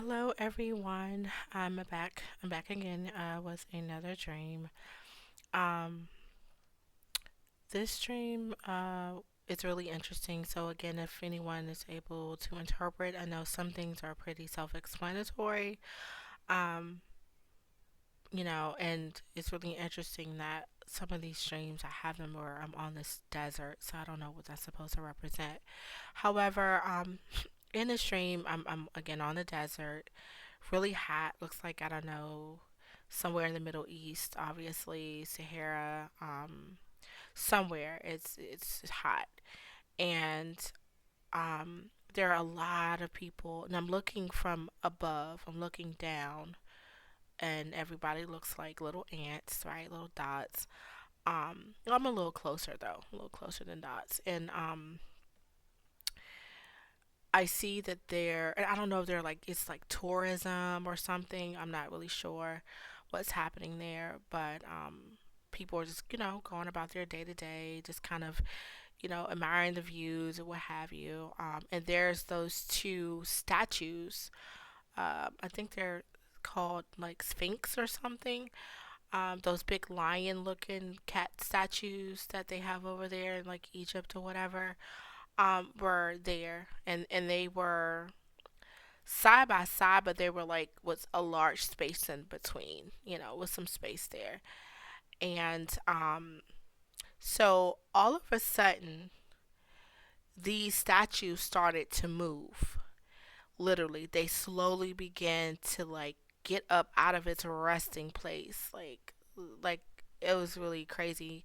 Hello everyone. I'm back. I'm back again with another dream. Um, this dream is really interesting. So again, if anyone is able to interpret, I know some things are pretty self-explanatory. Um, and it's really interesting that some of these dreams I have them where I'm on this desert, so I don't know what that's supposed to represent. However, in this dream, I'm again on the desert, really hot. Looks like I don't know, somewhere in the Middle East, obviously Sahara, somewhere. It's hot, and there are a lot of people, and I'm looking from above. I'm looking down, and everybody looks like little ants, right? Little dots. I'm a little closer though, a little closer than dots, and I see that they're, and I don't know if they're like, it's like tourism or something. I'm not really sure what's happening there, but people are just, going about their day to day, just kind of, admiring the views and what have you. And there's those two statues. I think they're called like Sphinx or something. Those big lion looking cat statues that they have over there in like Egypt or whatever, were there, and they were side by side, but they were like was a large space in between, with some space there. And so all of a sudden, these statues started to move. Literally, they slowly began to like get up out of its resting place, like it was really crazy.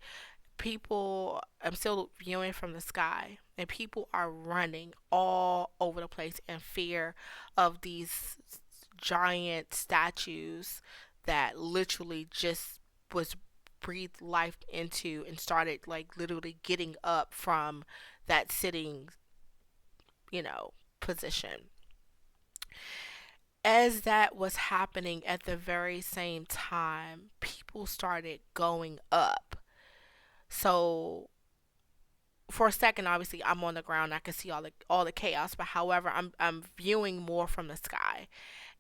People, I'm still viewing from the sky, and people are running all over the place in fear of these giant statues that literally just was breathed life into and started like literally getting up from that sitting, position. As that was happening at the very same time, people started going up. So for a second, obviously I'm on the ground, I can see all the chaos, but however, I'm viewing more from the sky.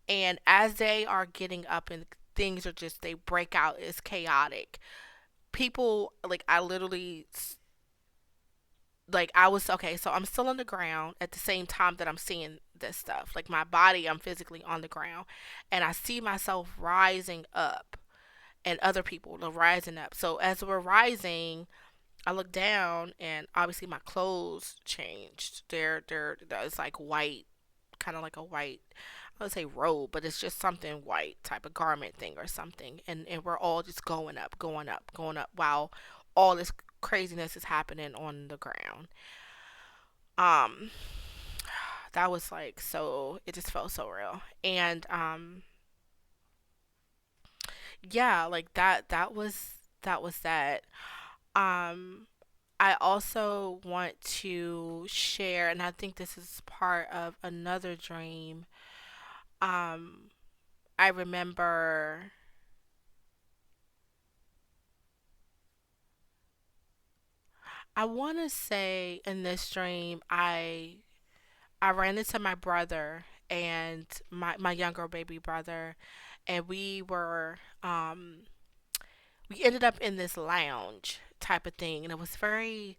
And as they are getting up and things are just, they break out, it's chaotic. People, like, I literally, like, I was okay, so I'm still on the ground at the same time that I'm seeing this stuff. Like, my body, I'm physically on the ground, and I see myself rising up, and other people are rising up. So as we're rising, I look down, and obviously my clothes changed. They're it's like white, kind of like a white, I would say robe, but it's just something white type of garment thing or something. And we're all just going up, going up, going up, while all this craziness is happening on the ground. Um, that was like, so it just felt so real. And yeah, like that was that. Um, I also want to share, and I think this is part of another dream. Um, I remember, I want to say in this dream, I ran into my brother and my younger baby brother, and we ended up in this lounge type of thing, and it was very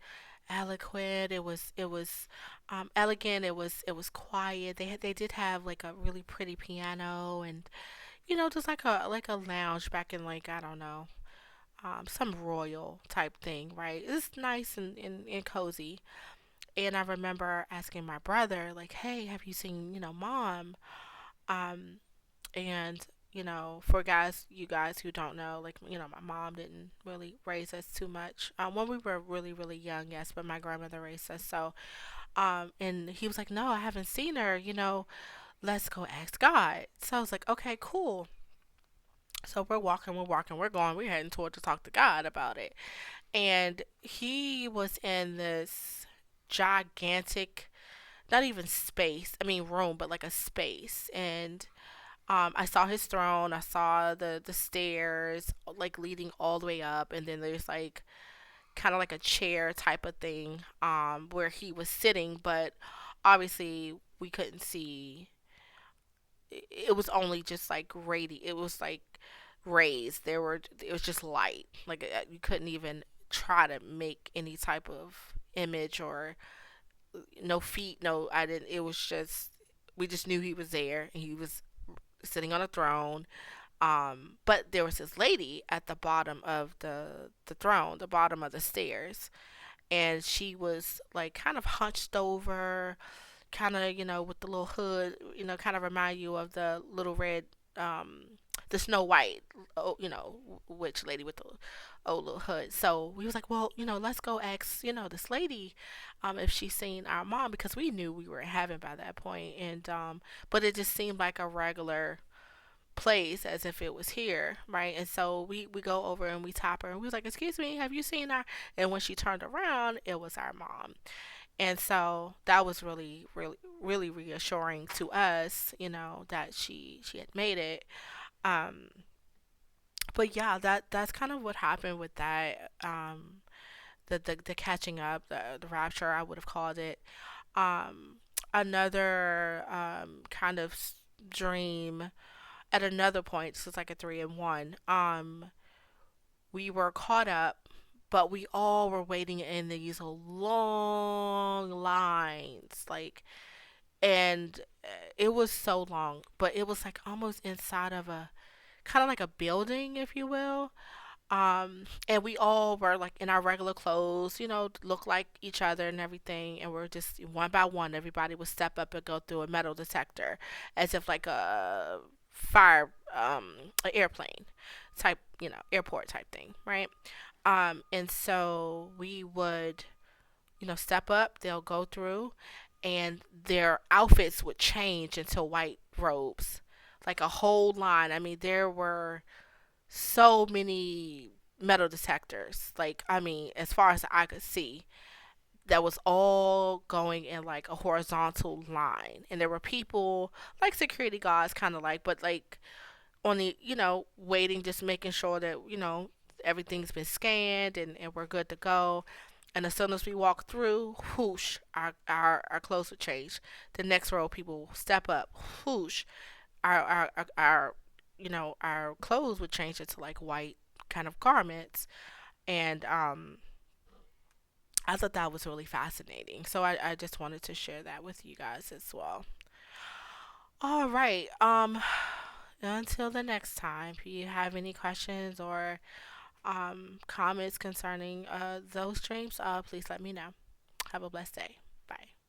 eloquent. It was elegant. It was quiet. They did have like a really pretty piano, and just like a lounge back in, like, I don't know, some royal type thing, right? It's nice and cozy. And I remember asking my brother, like, hey, have you seen, mom? Um, and for guys, you guys who don't know, like, my mom didn't really raise us too much. When we were really, really young, yes, but my grandmother raised us. So, and he was like, no, I haven't seen her. Let's go ask God. So I was like, okay, cool. So we're going, we're heading toward to talk to God about it. And he was in this gigantic, not even space, I mean room, but like a space. And I saw his throne, I saw the stairs like leading all the way up, and then there's like kind of like a chair type of thing, where he was sitting, but obviously we couldn't see it was only just like it was like raised. It was just light. Like you couldn't even try to make any type of image or no feet. No, I didn't. It was just we just knew he was there and he was sitting on a throne. But there was this lady at the bottom of the throne, the bottom of the stairs, and she was like kind of hunched over, kind of with the little hood, kind of remind you of the little red, um, the Snow White, oh, witch lady with the old little hood. So we was like, well, let's go ask this lady, if she's seen our mom because we knew we were in heaven by that point, and but it just seemed like a regular place as if it was here, right? And so we go over and we tap her and we was like, excuse me, have you seen her? And when she turned around, it was our mom. And so that was really, really, really reassuring to us, that she had made it. Um, but yeah, that's kind of what happened with that. The catching up, the rapture, I would have called it. Um, Another kind of dream at another point. So it's like a three in one. We were caught up, but we all were waiting in these long lines, like, and it was so long, but it was like almost inside of a kind of like a building, if you will. And we all were like in our regular clothes, look like each other and everything. And we're just one by one, everybody would step up and go through a metal detector as if like a fire, an airplane type, airport type thing, right? And so we would, step up, they'll go through, and their outfits would change into white robes, like a whole line. I mean, there were so many metal detectors. Like, I mean, as far as I could see, that was all going in like a horizontal line. And there were people like security guards, kind of like, but like on the, waiting, just making sure that, everything's been scanned and we're good to go. And as soon as we walk through, whoosh, our clothes would change. The next row of people will step up, whoosh, our our clothes would change into like white kind of garments. And I thought that was really fascinating. So I just wanted to share that with you guys as well. All right. Until the next time, if you have any questions or comments concerning those streams, please let me know. Have a blessed day. Bye.